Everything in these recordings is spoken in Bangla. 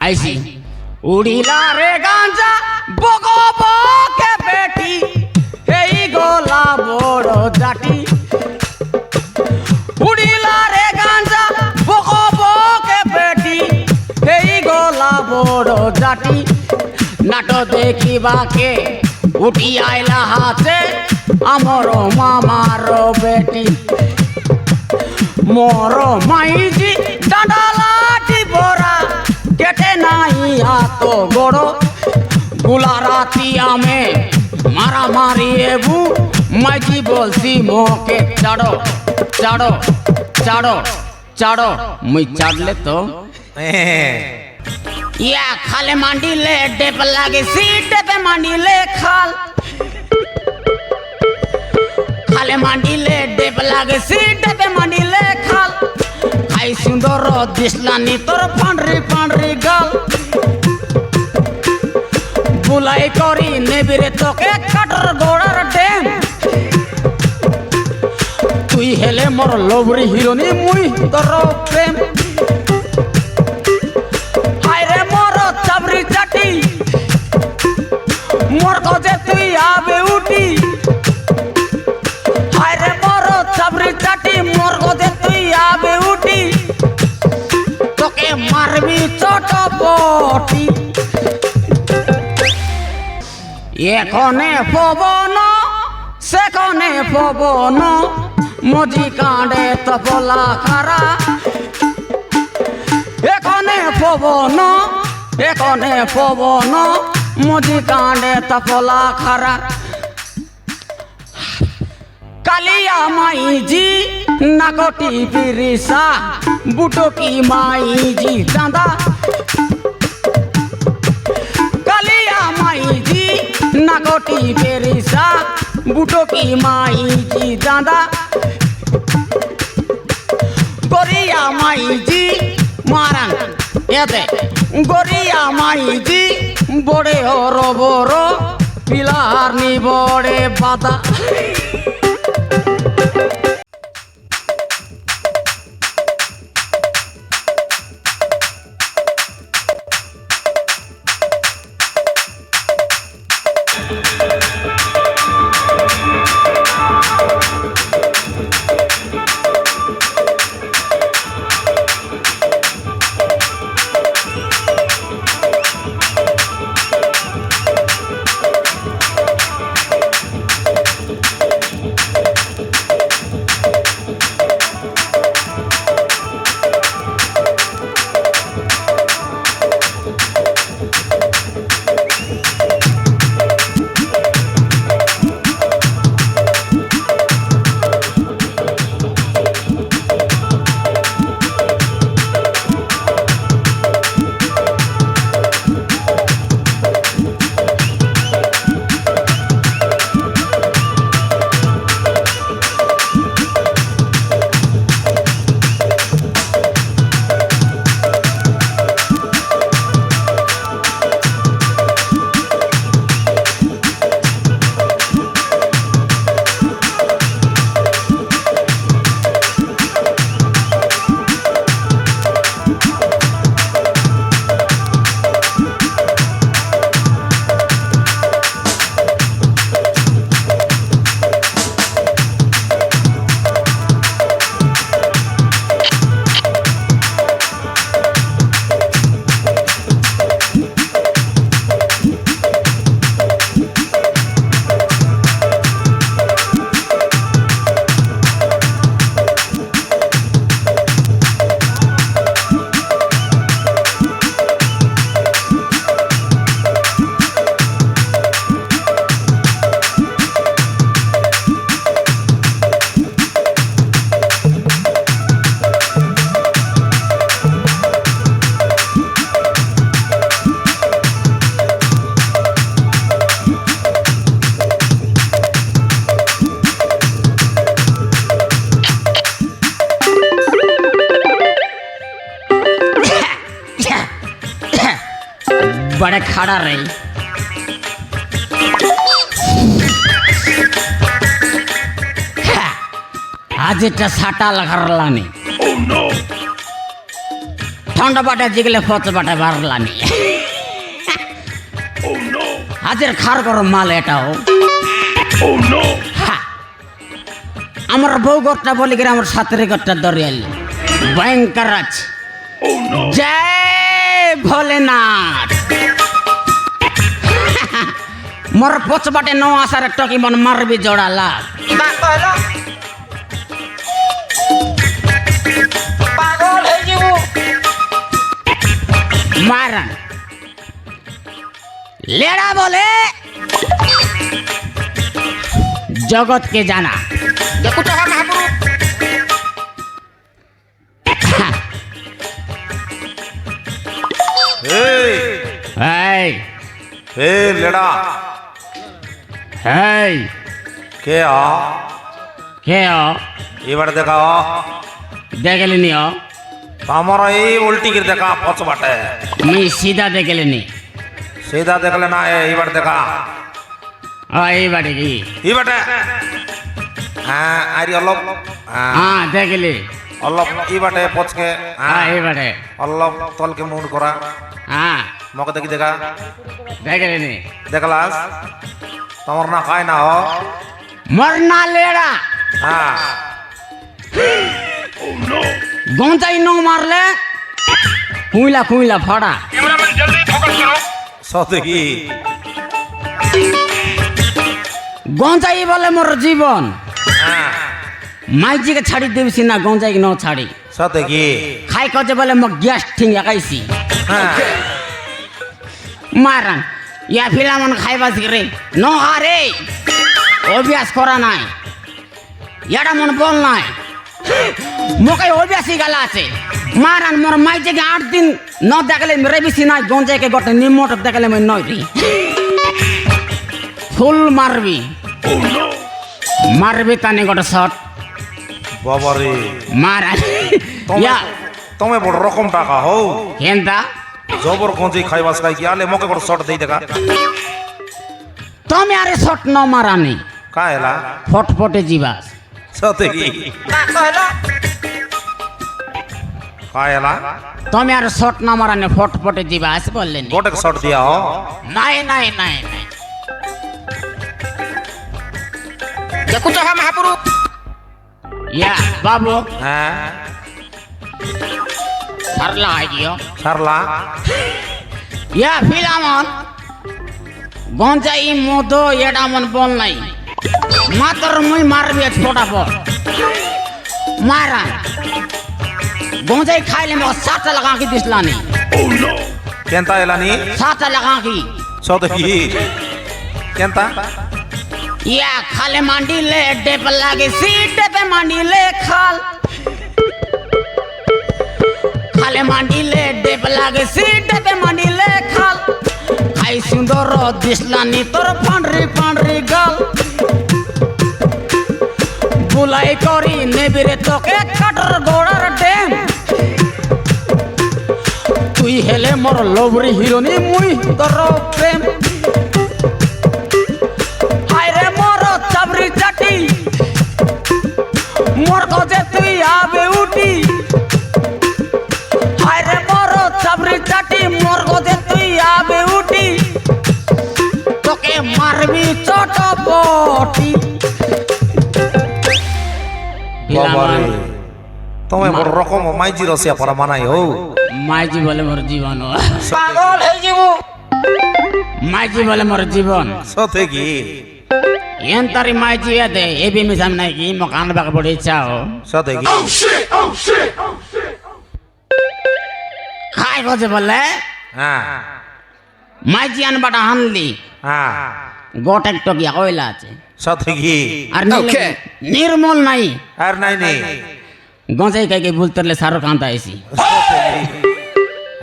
ऐसी उड़ीला रे गांजा बगो के बेटी हेई गोला बड़ो जाटी उड़ीला रे गांजा बगो के बेटी हेई गोला बड़ो जाटी नाटो देखी बाके उठी आइला हाथे आमरो मामारो बेटी मोरो माईजी डांडा लाठी बोरा केटे नाई हाथो गोड़ो गुला रातिया में मारा मारी एबू माईजी बोलसी मोके चढ़ो चढ़ो चढ़ो चढ़ो मुई चढ़ ले तो या खाले मांडी ले डेप लागे सीट पे मांडी ले खाल खाले मांडी ले डेप लागे सीट पे मांडी ले खाल खाई सुंदर दिसलानी तोर पांडरी पांडरी गाल बुलाई करी नेबिरे तोके कटर गोड़ार डेम तुई हेले मोर लोबरी हिरोनी मुई तोर प्रेम हाय रे मोर चाबरी चाटी मोर खोजे तुई आबे उठी हाय रे मोर चाबरी चाटी मोर खोजे तुई आबे उठी तोके मारबी चटपटी एखने पवन सेखने पवन मजी कांडे तपला खारा एखने पवन मजी कांडे तपला खारा कालिया माई जी नाकोटी पिरिसा बुटो की माई जी चांदा कालिया माई जी नाकोटी पिरिसा बुटो की माई जी चांदा गोरिया माई जी मारन यादे गोरिया माई जी बड़े हरो बड़ो पिलार नी बड़े बादा बड़े खड़ा रही आज এটা সাটা লাগার লানি ঠান্ডা বাটে জিগলে ফচ বাটে বাড়লানি হাতের খার গরম মাল এটাও আমার বউ গরটা বলি গেলে আমার সাথে গরটা দরিয়াল ভয়ঙ্কর আছে জয় ভোলেনাথ মোর পচ বাটে ন আসার টকি মন মারবি জোড়া লাভ পাগল হয়ে যাব মারা লেড়া বলে জগৎকে জানা দেখো টাকা মহাপুরু এই ए लेड़ा এই के কে इवर देखा দেখেলিনি हमारा ये उल्टी गिर देखा पच बाटे मी सीधा দেখেলিনি सीधा देख लेना है इवर देखा এই বাড়ি কি ई बाटे हाँ आरी अल्लाह হ্যাঁ দেখলি अल्लाह ई बाटे पच के এই বাড়ি अल्लाह तल के मुंड करा হ্যাঁ मौके देखी देखा দেখেলিনি देखलास तमर ना खाए ना हो মরনা লেড়া हाँ গঞ্জাই ন মারলে কুইলা কুইলা ফাড়া सौ देखी গঞ্জাই বলে মোর জীবন हाँ মাইজিকে ছাড়ি দেবছি না গঞ্জাই ন ছাড়ি सौ देखी খাই কজে বলে মোক গ্যাস ঠিক একাইছি हाँ মারান ইয়া ফিলামন খাইবাস রে ন হারে অভ্যাস করা নাই ইয়াটা মন বল নাই মোকে অভ্যাসই গালা আছে মারান মোর মাইজিকে 8 দিন ন দেখলে রেবিছি নাই গঞ্জাইকে গটে নিমট দেখলে মই নই রি ফুল মারবি মারবি তানে গটে শট बाबा रे মারান ইয়া तुम्हें बड़ रकम टाका हो কেনটা जबर गंजी खाइबास खाई कि आले मौके पर शॉट दे देगा তুমি আরে শট ন মারানি का हैला ফটফটে জিবাস सते की না কহলো का हैला তুমি আর শট না মারানি ফটফটে জিবাস বললেন गोटे शॉट दिया हो নাই নাই নাই নাই দেখো টাকা মহাপুরু ইয়া বাবু हैं সারলা আই গিयो सरला ইয়া ফিলামন গঞ্জাই মদো এটা মন বল নাই মাত্র মুই মারবি ফটাফট মারা গঞ্জাই খাইলে মো সাতা লাগা কি দিসলানি केंता हैला नी সাতা লাগা কি सते की केंता ইয়া খালে মান্ডিলে ডেপ লাগে সিটেতে মান্ডিলে খাল খালে মান্ডিলে ডেপ লাগে সিটেতে মান্ডিলে খাল খাই সুন্দর দিসলানি তোর পান্ডরি পান্ডরি গাল বুলাই করি নেবিরে তোকে কাটর গোড়ার ডেম তুই হেলে মোর লবরি হিরোনি মুই তোর প্রেম হায়রে মোর চাবরি চাটি মোর গজে তুই আবে উঠি হায়রে মোর চাবরি চাটি মোর গজে তুই আবে উঠি তোকে মারবি চটপটি बाबा रे तुम्हें बड़ रकम माइजी रसिया परा मानाई हो মাইজি বলে মোর জীবন পাগল হয়ে যাব মাইজি বলে মোর জীবন सते की এন তারি মাইজি দে এ বি মিসাম নাই কি মকান বাক বড়ি চাও सते की খাই গজে বলে हाँ মাইজি আন বাটা হানলি हाँ গোটেক টকিয়া কইলা আছে सते की আর নির্মল নাই अरे नहीं नहीं গঞ্জাই কাইকে বলতেলে সারো কান্তা আইছি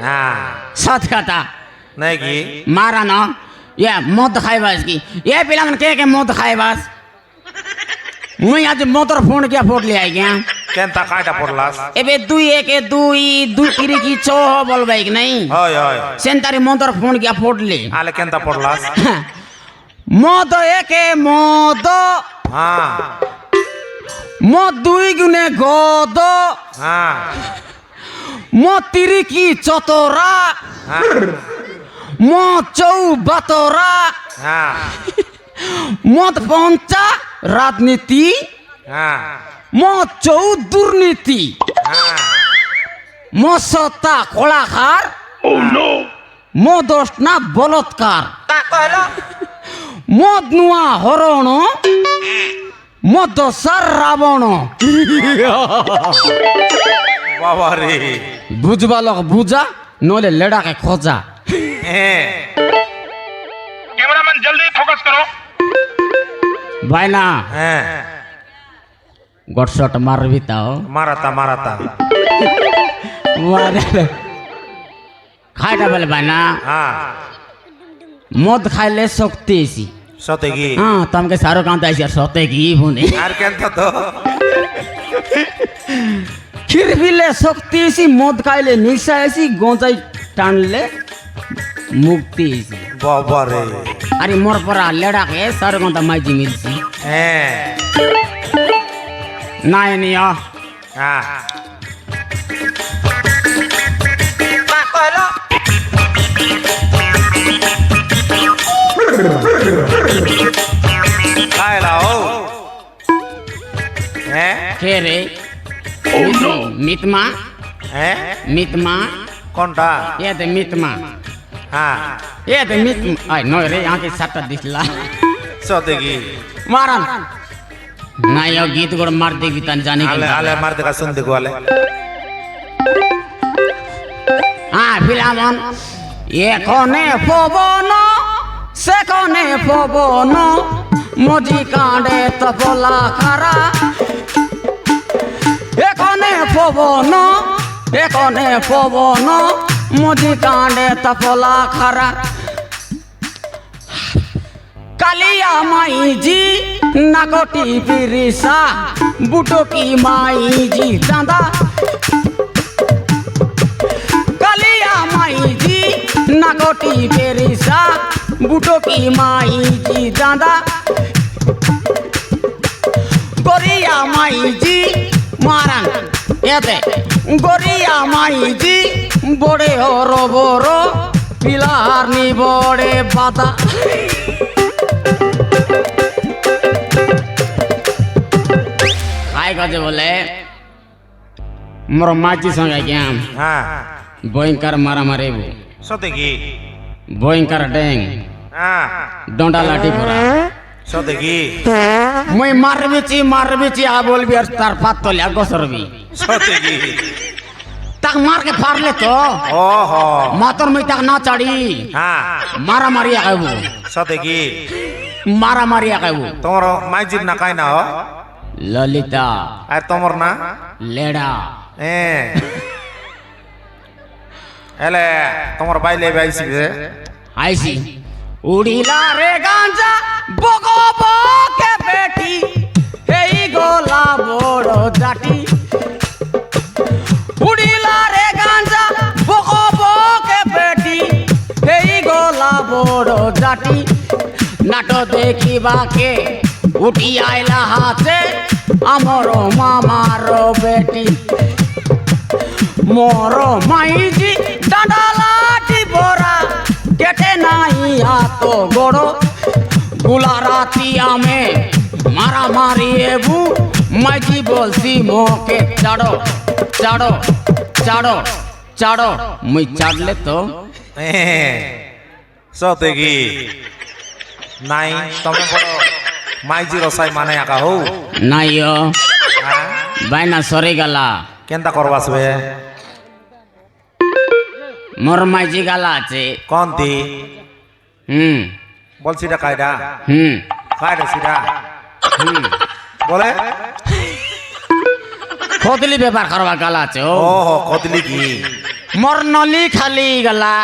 हाँ সৎ কথা नहीं की মারা ন ইয়া মদ খাইবাস কি এ পিলামন কে মদ খাইবাস মুই আজ মদর ফোন কিয়া ফোটলি আই গিয়া केंता काटा पड़लास এবে 2 কিরি কি ছ বলবাই কি নাই होय होय সেন্টারি মদর ফোন কিয়া ফোটলি आले केंता पड़लास মদ একে মদ हाँ মদ 2 গুণে গদ हाँ মো তিরিকি চতরা হ্যাঁ মো চৌ বাতরা হ্যাঁ মদ পঞ্চা রাজনীতি হ্যাঁ মো চৌ দুর্নীতি হ্যাঁ মো সত্তা কলাকার মো দোষ না বলৎকার তা কইল মদ নুয়া হরণ মদ সার রাবণ বাবা রে বুঝবা লোক বুঝা নলে লেডাকে খোঁজা হ্যাঁ कैमरामैन जल्दी फोकस करो ভাই না হ্যাঁ গট শট মারবি তাও মারাতা মারাতা খাইটা বলে ভাই না হ্যাঁ মদ খাইলে শক্তি এসি সতে কি হ্যাঁ তোমাকে সারো কান্ত আইসি আর সতে কি ভুনে আর কেন তো ক্ষীর পিলে শক্তি এসি মদ খাইলে নিশা এসি গোঁজাই টানলে মুক্তি এসি বাবা রে আরে মোর পরা লেডাকে সারো কান্ত মাইজি মিলছি হ্যাঁ নাই নিয়া হ্যাঁ তা কইল খাই লাও হ্যাঁ কে রে মিতমা হ্যাঁ মিতমা কোনটা এ দে মিতমা হ্যাঁ এ দে মিতমা আই নয় রে আঁকে সাতটা দিছলা সতে কি মারান নাই ও গীত গোড় মার দেখবি তান জানি আলে আলে মার দেখা শুন দেখো আলে হ্যাঁ ফিলামন এখনে পবন সেখনে পবন মজি কাঁডে তপলা খারা এখনে পবন মজি কাঁডে তপলা খারা কালিয়া মাইজি নাগটি পিরিসা বুটকি মাইজি চাঁদা কালিয়া মাইজি নাগটি পিরিসা বুটকি মাইজি চাঁদা গরিয়া মাইজি মারান এতে গরিয়া মাইজি বড়ে হর বড় পিলার নি বড়ে বাতা কাজে বলে মোর মাঝি সঙ্গে গেম হ্যাঁ ভয়ঙ্কর মারামারি সতে কি ভয়ঙ্কর ডেং হ্যাঁ ডন্ডা লাঠি পড়া সতে কি মুই মারবিছি আ বলবি আর তার পাত তলে গসরবি সতে কি তাক মারকে ফারলে তো ওহো মাতর মুই তাক না চাড়ি হ্যাঁ মারামারি আগাইব সতে কি মারামারি আগাইব তোমার মাইজির না কাই না হ ললিতা আর তোমার না লেডা হ্যাঁ এলে তোমার বাইলে বাইছি আইসি উড়িলা রে গাঞ্জা বগো বকে বেটি এই গোলা বড় জাটি উড়িলা রে গাঞ্জা বগো বকে বেটি এই গোলা বড় জাটি নাটো দেখিবাকে উঠি আইলা হাতে আমর মামার বেটি মোর মাইজি ডাঁডা লাঠি বড়া কেটে নাই হাত গোড় গুলা রাতি আমে মারামারি এবু মাইজি বলছি মোকে চাড়ো চাড়ো চাড়ো চাড়ো মুই চাড়লে তো সতে কি নাই তুমি বড় মাইজি রসাই মানে আকা হও নাই হ্যাঁ বাইনা সরে গেলা কেনটা করবাসবে মোর মাইজি গালা আছে কোন দি হুম বলছি এটা কায়দা হুম কায়দা সিটা হুম বলে কদলি ব্যাপার করবা গালা আছে ও ওহো কদলি কি মোর নলি খালি গেলা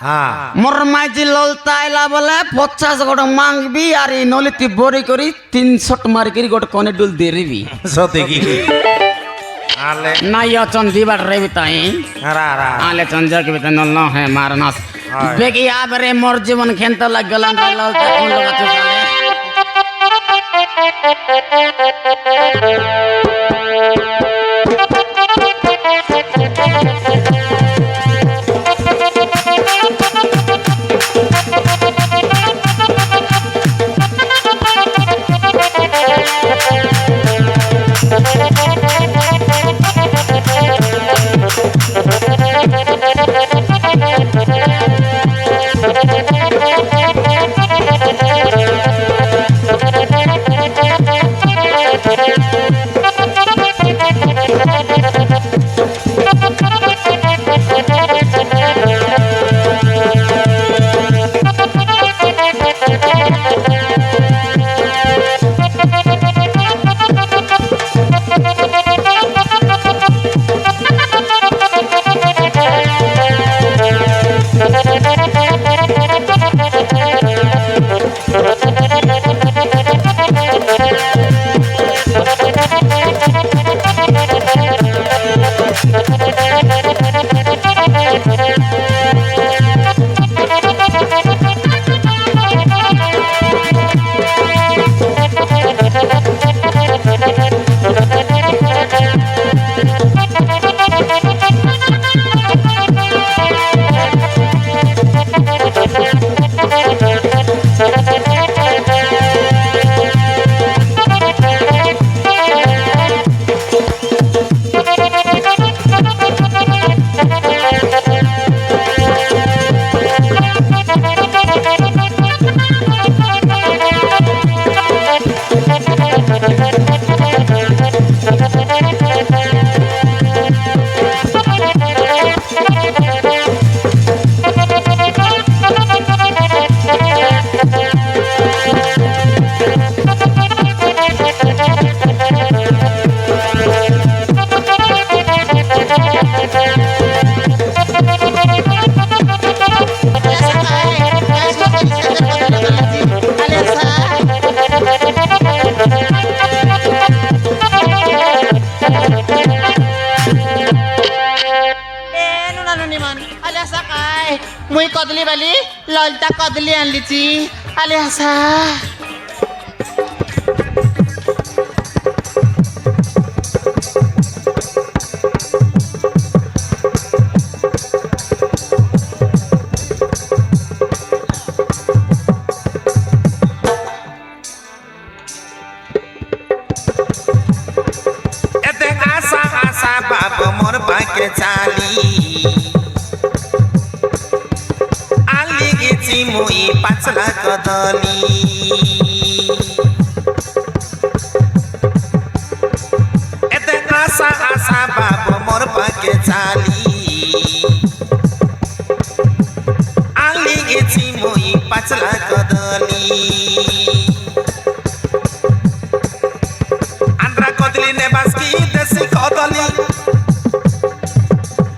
হ্যাঁ মোর মাইজি ললতাইলা বলে 50 গোটা মাংবি আর এই নলিতি বড়ি করি 300 মারি করি গোটা কনে ডুল দেরিবি সতে কি আলে নাই অচন দিবার রেবি তাই রা রা আলে চঞ্জা के बेटा नल न है मारनास हाय। बेगी आबरे मोर जीवन खेंत लग गलन ललता कोन लोग चले মুই কদলি বালি ললিতা কদলি আনলিছি আলে আসা এতে আশা আশা বাপ মোর পাকে চালি আলি গেছি মুই পাঁচলা কদলি এতে আশা আশা বাপ মোর পাকে চালি আলি গেছি মুই পাঁচলা কদলি আন্দ্রা কদলি নেবাস কি দেশি কদলি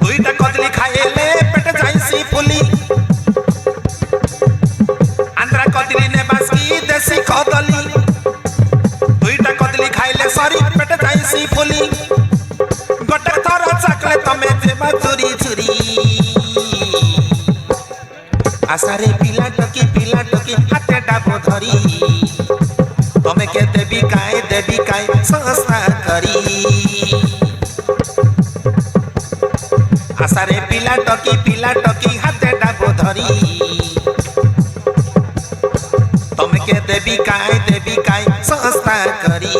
দুইটা কদলি খাইলে পেটে যাইছি ফুলি আন্দ্রা কদলি নেবাস কি দেশি কদলি দুইটা কদলি খাইলে সরি পেটে যাইছি ফুলি গোটে থর চাকলে তমে দেবা চুরি চুরি আশারে পিলা টকি হাতে ডাবো ধরি তমে কে দেবী কায় সস্তা করি আশারে পিলা টকি হাতে ডাবো ধরি তমে কে দেবী কায় সস্তা করি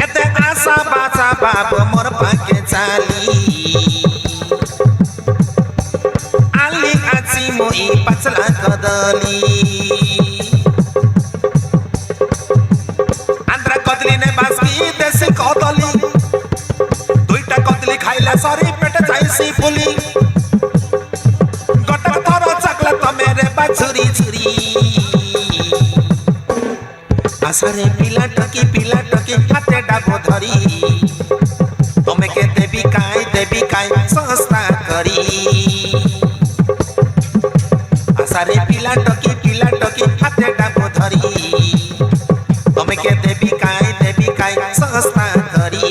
এতে আশা বাঁচা বাপ মোর পাকে চালি আলি আছি মই পাঁচলা কদলি আন্দ্রা কদলি নে বাসকি দেশি কদলি দুইটা কদলি খাইলে সরি পেটে যাইছি ফুলি গোটা থর চাকলে তমে রে বাছুরি ছুরি আশারে পিলা টকি হাতে ডাবো ধরি তমে কে দেবী কায় সস্তা করি আশারে পিলা টকি হাতে ডাবো ধরি তমে কে দেবী কায় সস্তা করি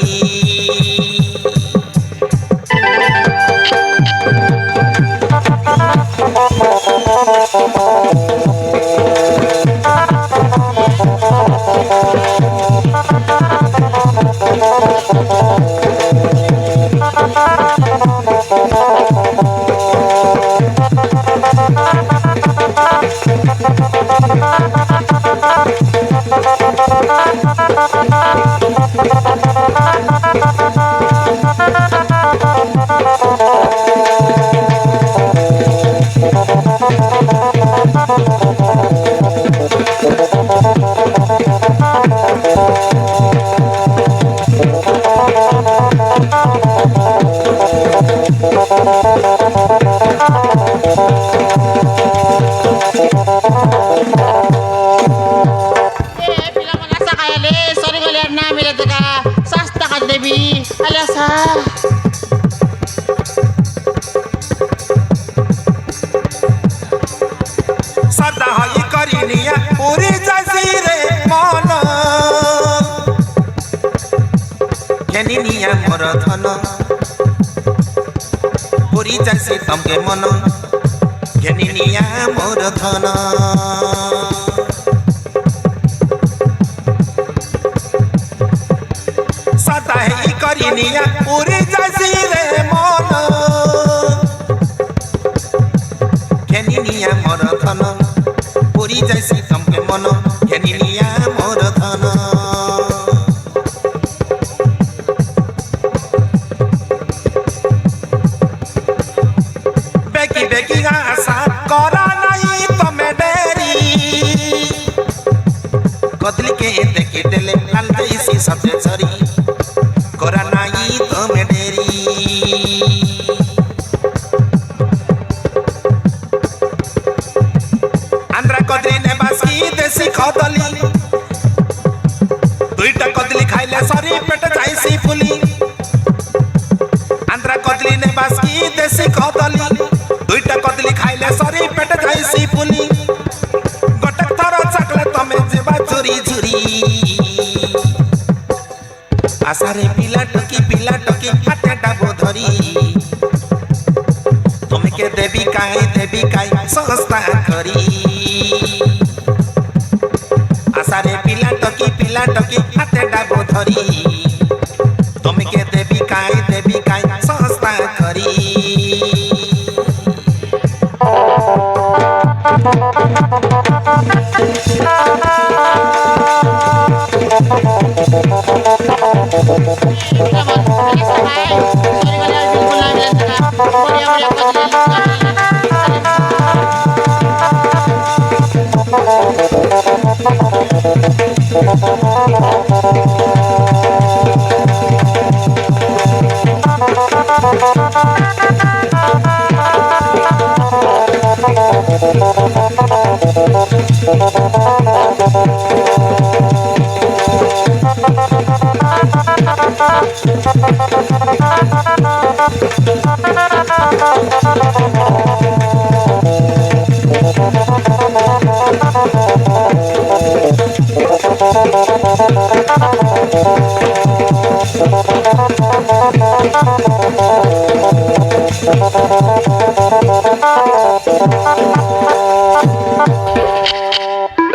সদা হই করি নিয়া পুরি যাইছি রে মন কেনি নিয়া মোর ধন পুরি যাইছি তমকে মন কেনি নিয়া মোর ধন সদা হই করি নিয়া পুরি যাইছি রে মন কেনি নিয়া মোর ধন পুরি যাইছি তমকে মন কেনি নিয়া মোর ধন বেকি আশা করা নাই তমে ডেরি কদলি কে দেখে ডেলে লাল যাইছি সতে ছড়ি করা নাই তমে ডেরি আন্দ্রা কদলি নে বাসকি দেশি কদলি দুইটা কদলি খাইলে সরি পেটে যাইছি ফুলি আন্দ্রা কদলি নে বাসকি দেশি কদলি দুইটা কদলি খাইলে সরি পেটে যাইছি ফুলি গোটে থর চাকলে তমে যেবা চুরি চুরি আশারে পিলা টকি হাতে ডাবো ধরি তোমাকে দেবী কাই সস্তা করি আশারে পিলা টকি হাতে ডাবো ধরি তোমাকে দেবী কাই সস্তা করি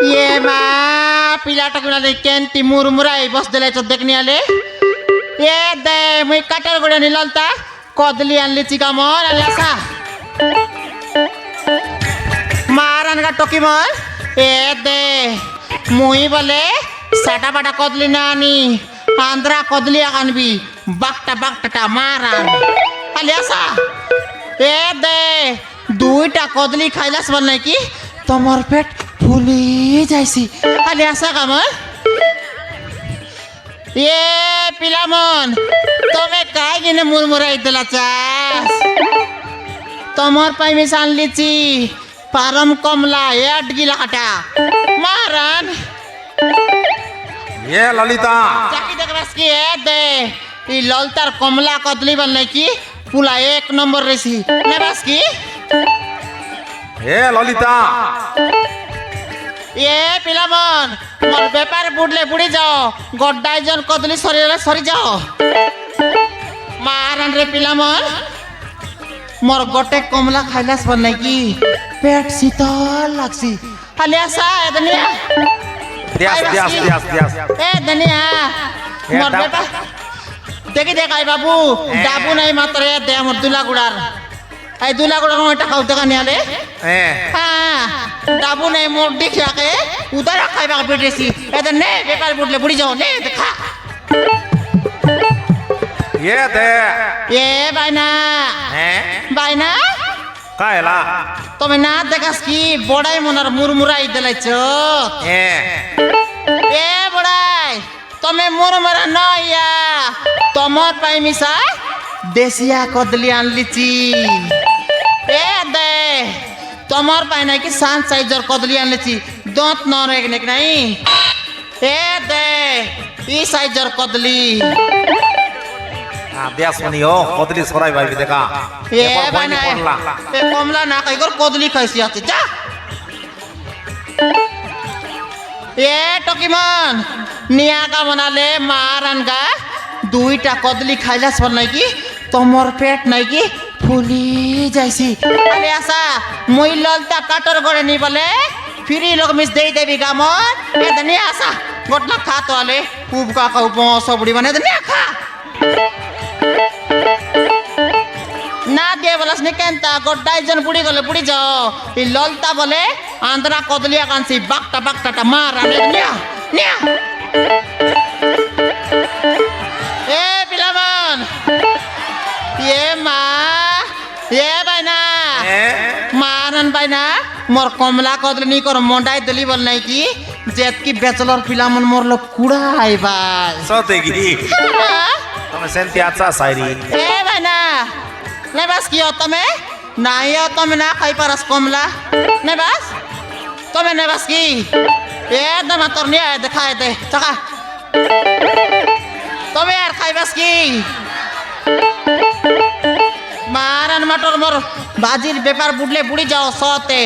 ये माँ पिला टकुला देखें तिमुर मुराई बस दिले तो देखने आले ये दे मुई कटर गुड़े निललता कदली आनली चिका मोर आलासा मारन का टोकी मोर ये दे मुई बोले साटा बाटा कदली नानी आंध्रा कदली आनबी बाकटा मारन आलासा ये दे दुईटा कदली खाइलास बनने की तमर पेट फुली जाइसी आले आशा कामर ये पिलामन तमे काय गिने मुरमुराई देला चास तमर पाई मिसान लिची पारम कमला एट गिला काटा मारन ये ललिता चाकी देख बस की है दे ई ललतार कमला कदली बनने की पुला 1 नंबर रेसी ने बस की ए ललिता ये पिलामन मोर बेपार बुडले बुड़ी जाओ गड्डाई जन कदली सरी जाओ मारन रे पिलामन मोर गोटे कमला खाइलास बनने की पेट शीतल लागसी हाले आसा ए दनिया दियास ए दनिया मोर बेटा देखी देख आई बाबू डाबू नहीं मात्र ये दे मोर दुला गुड़ार आई दुला गुड़ार मोटा खाऊ देगा नियाले हाँ डाबू नहीं मोर दिख जाके उधर खाई बाग बेटे सी ए तो ने बेकार बुडले बुड़ी जाओ ने देखा ये दे ये बायना कायला तो मैं ना देखा की बड़ाई मोनार मुरमुराई दिलाई चो ए बड़ाई तो मैं मुरमुरा ना या तमर पाई मिसा देसिया कदली आनली ची ए दे तमर पाई ना कि सांस साइजर कदली आनली ची दांत न रेगने नहीं ए दे ई साइजर कदली दियास मनी हो कदली सराई भाई देखा ए बायना ए कमला ना कई कर कदली खाइसी आते जा ए टकीमान निया का बनाले मारन का दुईटा कदली खाइलास पर नहीं की तमर पेट नहीं की फुली जाइसी अरे आशा मुई ललता काटर गरे नहीं बोले फिरी लोग मिस दे देवी गामन ए दनिया आशा गोटला खा तो आले खूब का सब बुड़ी बने दनिया खा ना दे बोलस ने केनता गोड्डाई जन बुड़ी गले बुड़ी जाओ ई ललता बोले आंध्रा कदलिया कांसी बाकटा मारा निया ए पिलामन ये माँ ये बायना मारन बायना मोर कमला कदली नहीं कर मोंडाई दली बोल नहीं की जेत की बैचलर पिलामन मोर लोग कुड़ा आई बास सतेगी तमे सेंती अच्छा सायरी ए बायना नहीं बस किया तमें ना ये तमें ना खाई परस कमला नहीं बस तमें नहीं बस की ये दम तोरनी है दिखाए दे चका तमें यार खाई बस की मारन मटर मोर बाजीर बेपार बुडले बुड़ी जाओ सोते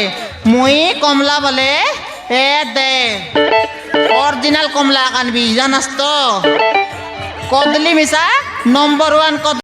मुई कमला बोले ए दे ओरिजिनल कमला कान भी जानस तो कदली मिसा नंबर 1 कदली